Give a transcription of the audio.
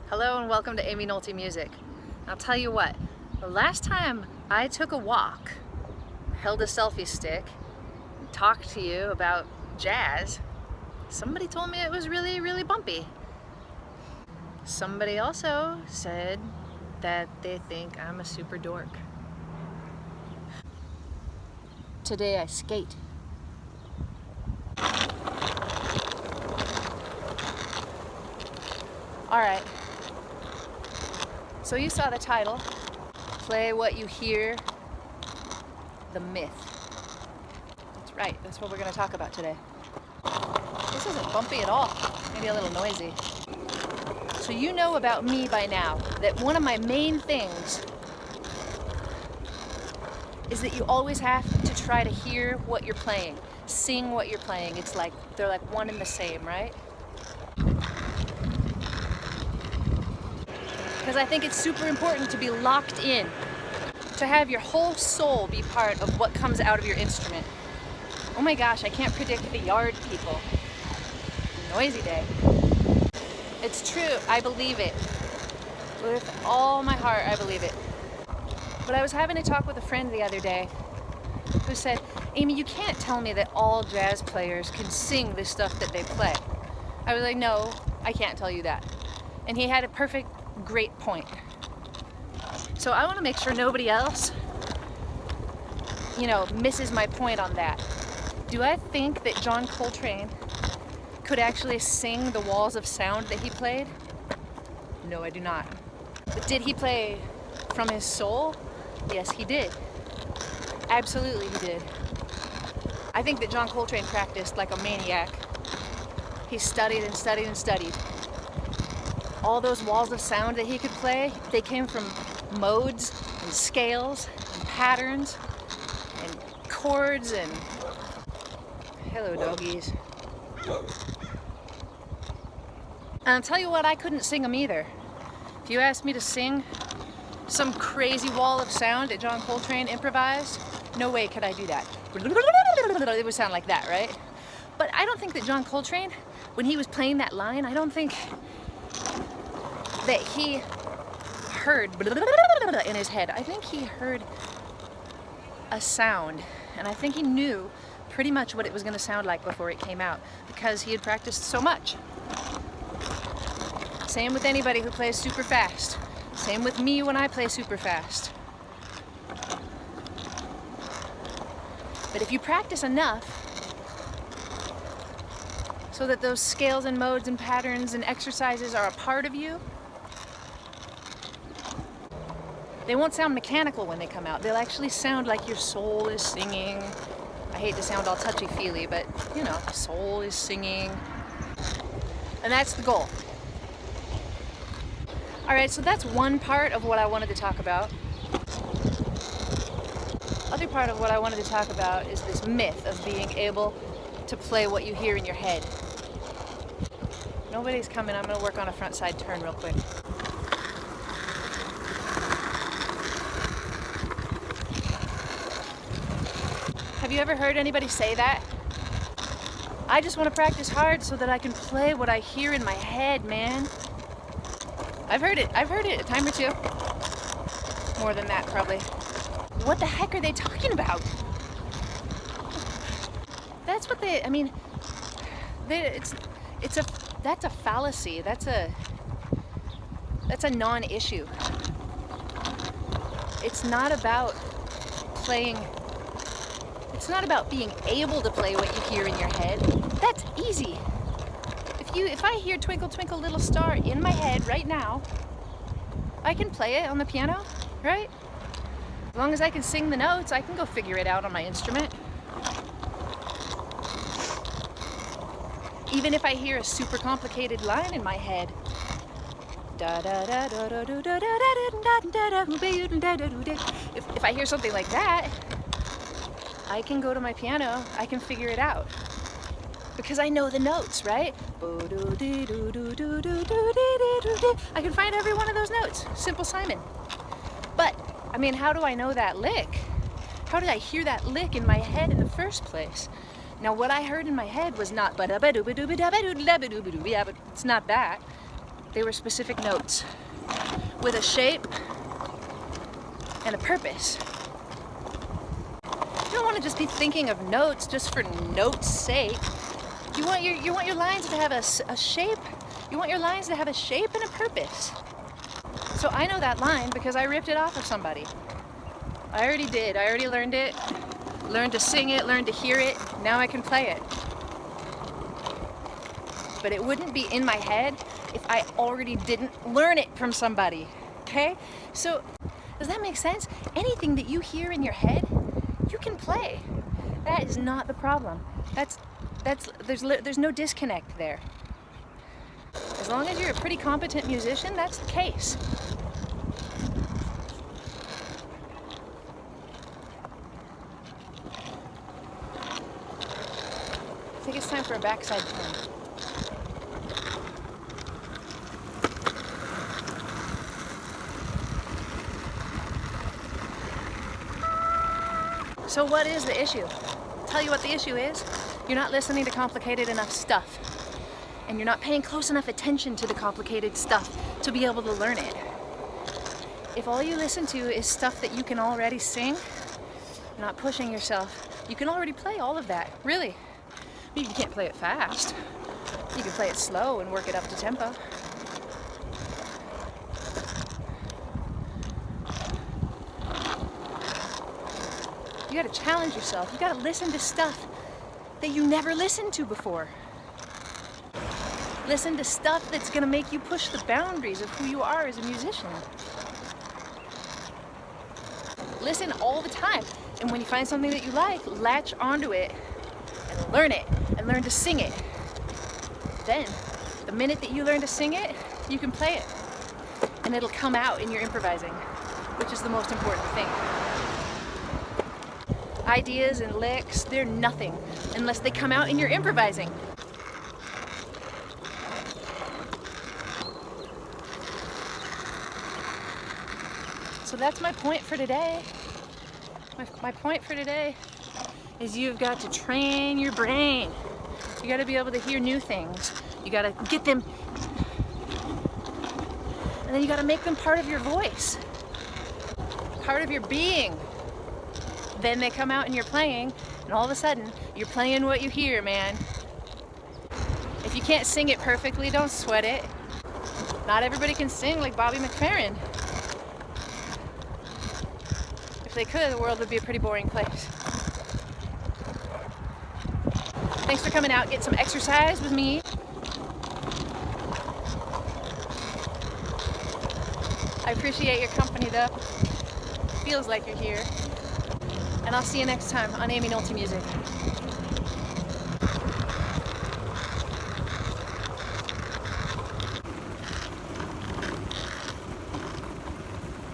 Hello and welcome to Aimee Nolte Music. I'll tell you what, the last time I took a walk, held a selfie stick, and talked to you about jazz, somebody told me it was really, really bumpy. Somebody also said that they think I'm a super dork. Today I skate. Alright, so you saw the title, Play What You Hear, the Myth. That's right, that's what we're going to talk about today. This isn't bumpy at all, maybe a little noisy. So you know about me by now that one of my main things is that you always have to try to hear what you're playing, sing what you're playing. It's like, they're like one and the same, right? Because I think it's super important to be locked in, to have your whole soul be part of what comes out of your instrument. Oh my gosh, I can't predict the yard people. Noisy day. It's true, I believe it. With all my heart, I believe it. But I was having a talk with a friend the other day who said, Amy, you can't tell me that all jazz players can sing the stuff that they play. I was like, no, I can't tell you that. And he had a great point. So I want to make sure nobody else, misses my point on that. Do I think that John Coltrane could actually sing the walls of sound that he played? No, I do not. But did he play from his soul? Yes, he did. Absolutely he did. I think that John Coltrane practiced like a maniac. He studied and studied and studied. All those walls of sound that he could play, they came from modes and scales and patterns and chords and... Hello, doggies. And I'll tell you what, I couldn't sing them either. If you asked me to sing some crazy wall of sound that John Coltrane improvised, no way could I do that. It would sound like that, right? But I don't think that John Coltrane, when he was playing that line, I don't think that he heard in his head. I think he heard a sound, and I think he knew pretty much what it was going to sound like before it came out, because he had practiced so much. Same with anybody who plays super fast. Same with me when I play super fast. But if you practice enough so that those scales and modes and patterns and exercises are a part of you, they won't sound mechanical when they come out. They'll actually sound like your soul is singing. I hate to sound all touchy-feely, but soul is singing. And that's the goal. All right, so that's one part of what I wanted to talk about. Other part of what I wanted to talk about is this myth of being able to play what you hear in your head. Nobody's coming. I'm gonna work on a front side turn real quick. Have you ever heard anybody say that? I just want to practice hard so that I can play what I hear in my head, man. I've heard it a time or two. More than that, probably. What the heck are they talking about? That's what that's a fallacy. That's a non-issue. It's not about playing. It's not about being able to play what you hear in your head. That's easy. If I hear Twinkle Twinkle Little Star in my head right now, I can play it on the piano, right? As long as I can sing the notes, I can go figure it out on my instrument. Even if I hear a super complicated line in my head, if I hear something like that, I can go to my piano, I can figure it out. Because I know the notes, right? I can find every one of those notes. Simple Simon. But, how do I know that lick? How did I hear that lick in my head in the first place? Now, what I heard in my head was not it's not that. They were specific notes with a shape and a purpose. You don't want to just be thinking of notes just for notes' sake. You want your lines to have a shape. You want your lines to have a shape and a purpose. So I know that line because I ripped it off of somebody. I already did. I already learned it. Learned to sing it, learned to hear it. Now I can play it. But it wouldn't be in my head if I already didn't learn it from somebody. Okay? So does that make sense? Anything that you hear in your head, you can play. That is not the problem. There's no disconnect there. As long as you're a pretty competent musician, that's the case. I think it's time for a backside turn. So what is the issue? I'll tell you what the issue is. You're not listening to complicated enough stuff. And you're not paying close enough attention to the complicated stuff to be able to learn it. If all you listen to is stuff that you can already sing, you're not pushing yourself. You can already play all of that, really. You can't play it fast. You can play it slow and work it up to tempo. You gotta challenge yourself. You gotta listen to stuff that you never listened to before. Listen to stuff that's gonna make you push the boundaries of who you are as a musician. Listen all the time. And when you find something that you like, latch onto it and learn it and learn to sing it. Then, the minute that you learn to sing it, you can play it. And it'll come out in your improvising, which is the most important thing. Ideas and licks, they're nothing unless they come out in your improvising. So that's my point for today. My point for today is you've got to train your brain. You got to be able to hear new things. You got to get them, and then you got to make them part of your voice, part of your being. Then they come out and you're playing, and all of a sudden, you're playing what you hear, man. If you can't sing it perfectly, don't sweat it. Not everybody can sing like Bobby McFerrin. If they could, the world would be a pretty boring place. Thanks for coming out. Get some exercise with me. I appreciate your company, though. Feels like you're here. And I'll see you next time on Aimee Nolte Music.